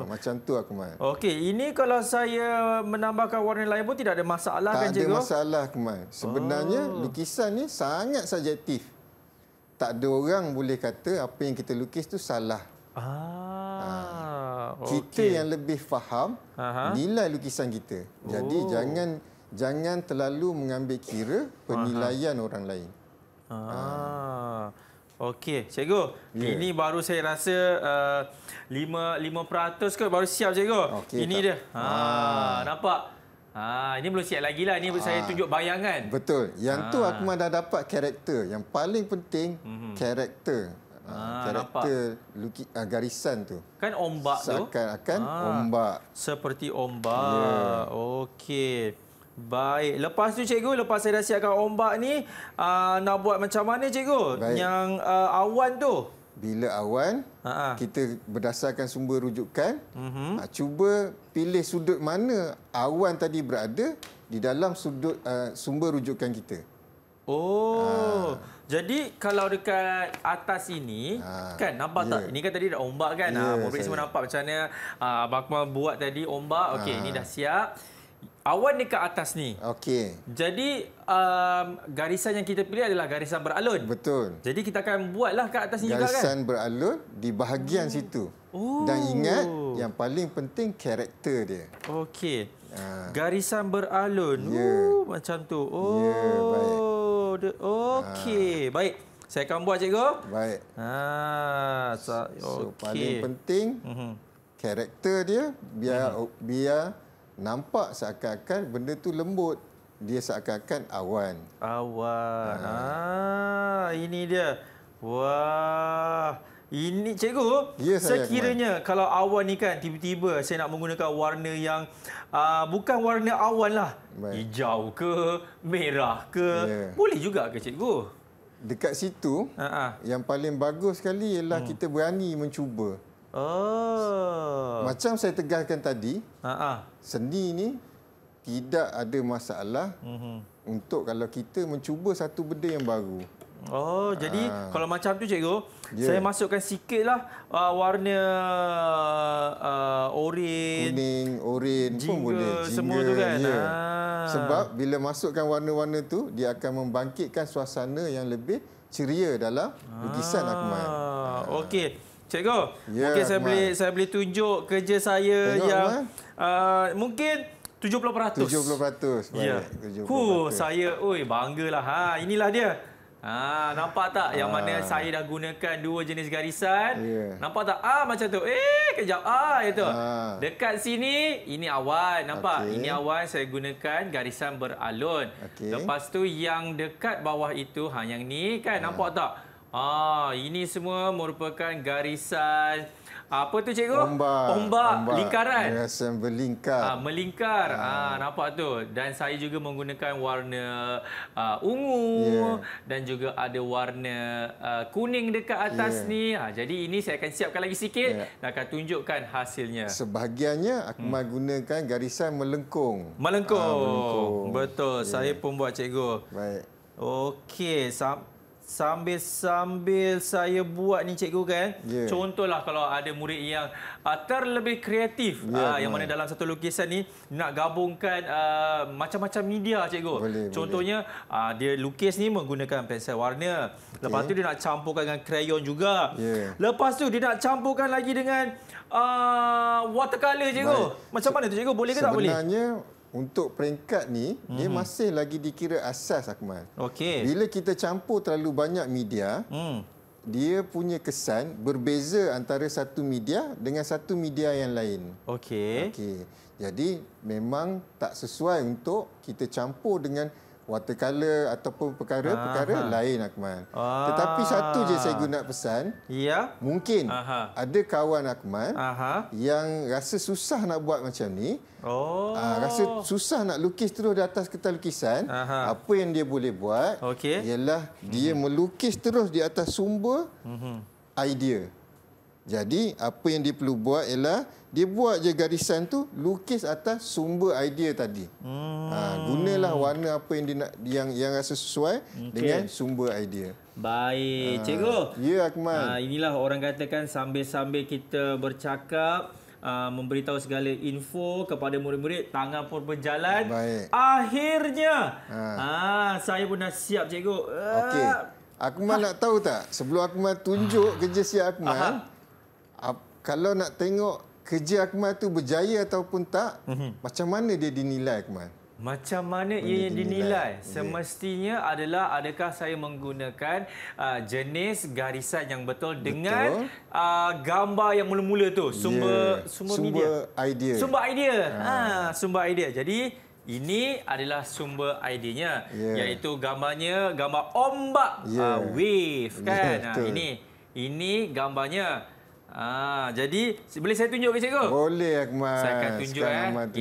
Macam tu Akmal. Okey, ini kalau saya menambahkan warna lain pun tidak ada masalah kan, cikgu? Tak ada masalah Akmal. Sebenarnya lukisan ni sangat subjektif. Tak ada orang boleh kata apa yang kita lukis tu salah. Kita yang lebih faham nilai lukisan kita. Jadi jangan terlalu mengambil kira penilaian orang lain. Okey, cikgu. Ini baru saya rasa 5% ke baru siap, cikgu. Ini dia. Nampak? Ini belum siap lagi lah. Ini saya tunjuk bayangan. Betul. Yang tu Akmal dah dapat karakter. Yang paling penting karakter. Karakter garisan tu. Kan ombak tu? Seakan-akan ombak. Seperti ombak. Okey. Baik. Lepas tu cikgu, lepas saya dah siapkan ombak ni, nak buat macam mana cikgu? Baik. Yang awan tu? Bila awan, kita berdasarkan sumber rujukan, cuba pilih sudut mana awan tadi berada di dalam sumber rujukan kita. Jadi kalau dekat atas ini, kan nampak tak? Ini kan tadi dah ombak kan? Murid semua nampak macam mana Abang Akmal buat tadi ombak. Okey, ini dah siap. awan dekat atas ni. Okey. Jadi garisan yang kita pilih adalah garisan beralun. Betul. Jadi kita akan buatlah kat atas ni juga kan. Garisan beralun di bahagian situ. Dan ingat yang paling penting karakter dia. Okey. Garisan beralun. Macam tu. baik. Okey. Baik. Saya akan buat, cikgu. Baik. So paling penting karakter dia biar nampak seakan-akan benda tu lembut. Dia seakan-akan awan. Awan. Ini dia. Wah. Ini cikgu, sekiranya kalau awan ni kan tiba-tiba saya nak menggunakan warna yang bukan warna awan lah. Hijau ke, merah ke. Boleh juga ke cikgu? Dekat situ, yang paling bagus sekali ialah kita berani mencuba. Macam saya tegaskan tadi, seni ni tidak ada masalah untuk kalau kita mencuba satu benda yang baru. Jadi kalau macam tu cikgu, saya masukkan sikitlah warna oren, kuning, oren pun boleh. Semua tu kan. Sebab bila masukkan warna-warna tu, dia akan membangkitkan suasana yang lebih ceria dalam lukisan Akmal. Okey. Cikgu, mungkin saya boleh tunjuk kerja saya. Tengok, yang mungkin 70%. 70%. Baik. 70%. Saya banggalah. Inilah dia. Nampak tak yang mana saya dah gunakan dua jenis garisan? Nampak tak? Macam tu. Kejap. Itu. Dekat sini ini awan. Nampak? Ini awan saya gunakan garisan beralun. Lepas tu yang dekat bawah itu yang ni kan nampak tak? Ini semua merupakan garisan apa tu cikgu? Ombak lingkaran. Garisan berlingkar. Melingkar. Nampak tu. Dan saya juga menggunakan warna ungu dan juga ada warna kuning dekat atas ni. Jadi ini saya akan siapkan lagi sikit dan akan tunjukkan hasilnya. Sebahagiannya aku gunakan garisan melengkung. Melengkung. Betul. Saya pun buat cikgu. Baik. Okey. Sambil saya buat ni cikgu kan, contohlah kalau ada murid yang terlebih kreatif, yang mana dalam satu lukisan ni nak gabungkan macam-macam media cikgu. Contohnya dia lukis ni menggunakan pensel warna. Lepas tu dia nak campurkan dengan krayon juga. Lepas tu dia nak campurkan lagi dengan watercolor cikgu. Macam mana tu cikgu? Boleh ke tak boleh? Sebenarnya untuk peringkat ni, dia masih lagi dikira asas, Akmal. Bila kita campur terlalu banyak media, dia punya kesan berbeza antara satu media dengan satu media yang lain. Jadi, memang tak sesuai untuk kita campur dengan watercolor ataupun perkara-perkara lain, Akmal. Tetapi satu je saya guna pesan. Mungkin ada kawan Akmal yang rasa susah nak buat macam ni. Rasa susah nak lukis terus di atas kertas lukisan. Apa yang dia boleh buat ialah dia melukis terus di atas sumber idea. Jadi, apa yang dia perlu buat ialah dia buat je garisan tu, lukis atas sumber idea tadi. Gunalah warna apa yang dia nak, yang rasa sesuai dengan sumber idea. Baik, cikgu. Ya, Akmal. Inilah orang katakan sambil-sambil kita bercakap, memberitahu segala info kepada murid-murid, tangan pun berjalan. Akhirnya, saya pun dah siap, cikgu. Akmal nak tahu tak, sebelum Akmal tunjuk kerja si Akmal, kalau nak tengok kerja Akmal tu berjaya ataupun tak, macam mana dia dinilai, Akmal? Macam mana ia dinilai? Semestinya adalah adakah saya menggunakan jenis garisan yang betul dengan gambar yang mula-mula tu, sumber idea. Sumber idea. Jadi ini adalah sumber idenya, iaitu gambarnya gambar ombak wave kan. Ini gambarnya. Jadi boleh saya tunjuk ke cikgu? Boleh, Akmal. Saya akan tunjuk.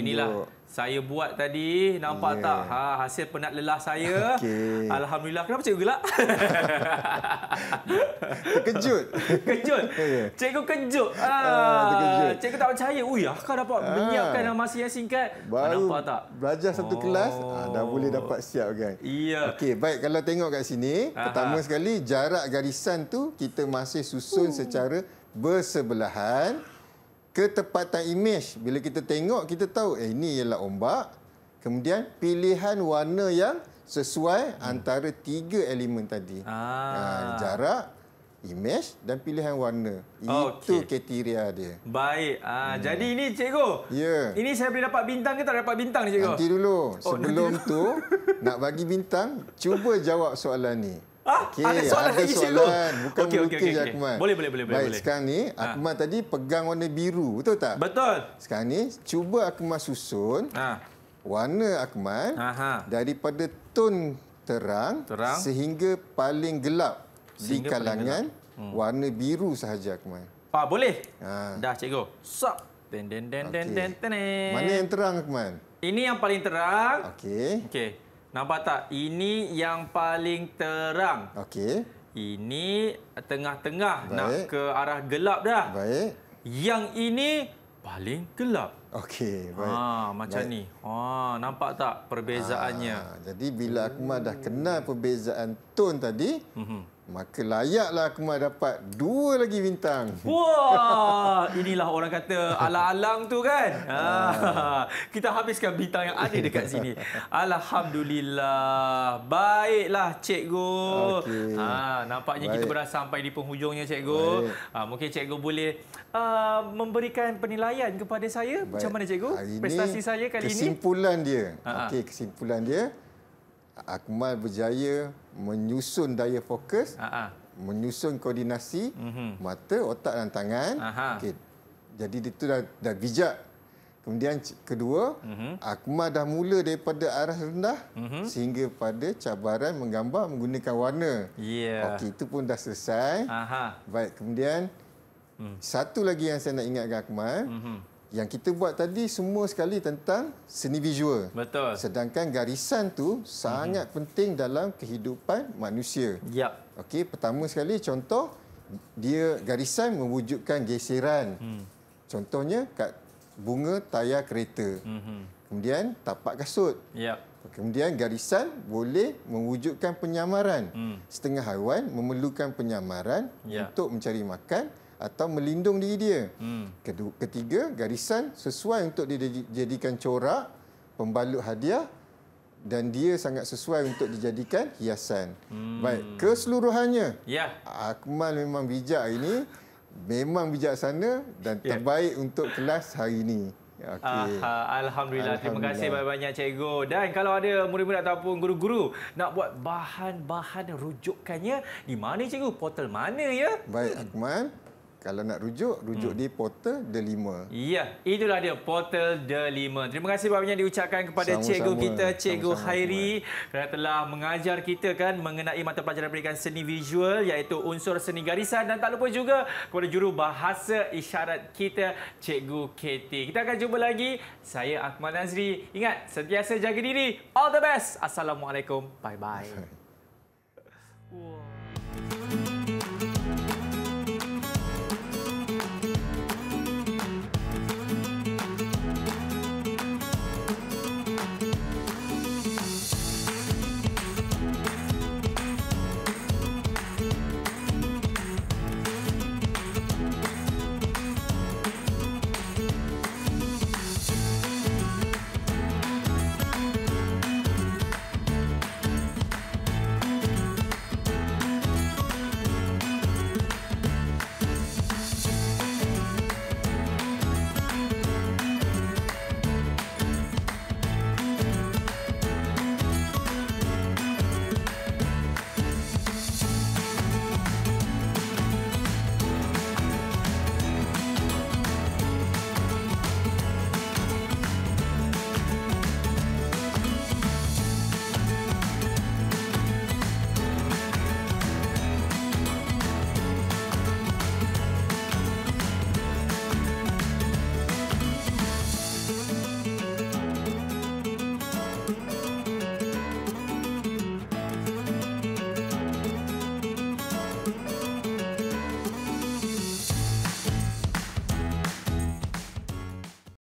Inilah saya buat tadi. Nampak tak hasil penat lelah saya? Alhamdulillah. Kenapa cikgu gelak? Terkejut. Kejut. Cikgu kejut. Cikgu tak percaya. Akak dapat menyiapkan dalam masa yang singkat. Baru nampak tak? Belajar satu kelas, dah boleh dapat siap kan? Okey, baik. Kalau tengok kat sini, pertama sekali jarak garisan tu kita masih susun secara bersebelahan. Ketepatan imej, bila kita tengok, kita tahu ini ialah ombak, Kemudian pilihan warna yang sesuai antara 3 elemen tadi. Jarak, imej dan pilihan warna. Itu kriteria dia. Baik. Jadi ini cikgu. Ya. Ini saya boleh dapat bintang ke tak dapat bintang ni cikgu? Nanti dulu. Sebelum tu nak bagi bintang, cuba jawab soalan ni. Ada soalan lagi cikgu. Bukan melukis je Akmal. Boleh. Baik, sekarang ni Akmal tadi pegang warna biru, betul tak? Betul. Sekarang ni cuba Akmal susun warna Akmal daripada tone terang sehingga paling gelap di kalangan warna biru sahaja Akmal. Boleh? Dah cikgu. Sop. Mana yang terang Akmal? Ini yang paling terang. Okey. Nampak tak? Ini yang paling terang. Okey. Ini tengah-tengah nak ke arah gelap dah. Baik. Yang ini paling gelap. Okey, baik. Macam ni. Nampak tak perbezaannya? Jadi bila Akmal dah kenal perbezaan tone tadi, maka layaklah Akmal dapat 2 lagi bintang. Wah, inilah orang kata alang-alang tu kan. Kita habiskan bintang yang ada dekat sini. Alhamdulillah. Baiklah cikgu. Nampaknya kita dah sampai di penghujungnya cikgu. Mungkin cikgu boleh memberikan penilaian kepada saya. Macam mana cikgu? Prestasi saya kali ini. Kesimpulan dia. Kesimpulan dia. Akmal berjaya menyusun daya fokus, menyusun koordinasi mata, otak dan tangan. Jadi itu dah bijak. Kemudian kedua, Akmal dah mula daripada arah rendah sehingga pada cabaran menggambar menggunakan warna. Itu pun dah selesai. Baik, kemudian satu lagi yang saya nak ingatkan Akmal. Yang kita buat tadi semua sekali tentang seni visual. Betul. Sedangkan garisan tu sangat penting dalam kehidupan manusia. Okey, pertama sekali contoh, dia garisan mewujudkan geseran. Contohnya kat bunga tayar kereta. Kemudian tapak kasut. Kemudian garisan boleh mewujudkan penyamaran. Setengah haiwan memerlukan penyamaran untuk mencari makan atau melindung diri dia. Ketiga, garisan sesuai untuk dijadikan corak, pembalut hadiah dan dia sangat sesuai untuk dijadikan hiasan. Baik, keseluruhannya. Akmal memang bijak hari ini, memang bijaksana dan terbaik untuk kelas hari ini. Alhamdulillah. Terima kasih banyak-banyak cikgu. Dan kalau ada murid-murid ataupun guru-guru nak buat bahan-bahan rujukannya, di mana cikgu? Portal mana ya? Baik Akmal. Kalau nak rujuk di portal The5. Ya, itulah dia portal The5. Terima kasih banyak diucapkan kepada cikgu kita, Cikgu Khairi, kerana telah mengajar kita kan mengenai mata pelajaran pendidikan seni visual iaitu unsur seni garisan, dan tak lupa juga kepada juru bahasa isyarat kita, Cikgu Katie. Kita akan jumpa lagi. Saya Akmal Nazri. Ingat, sentiasa jaga diri. All the best. Assalamualaikum. Bye-bye. Wow.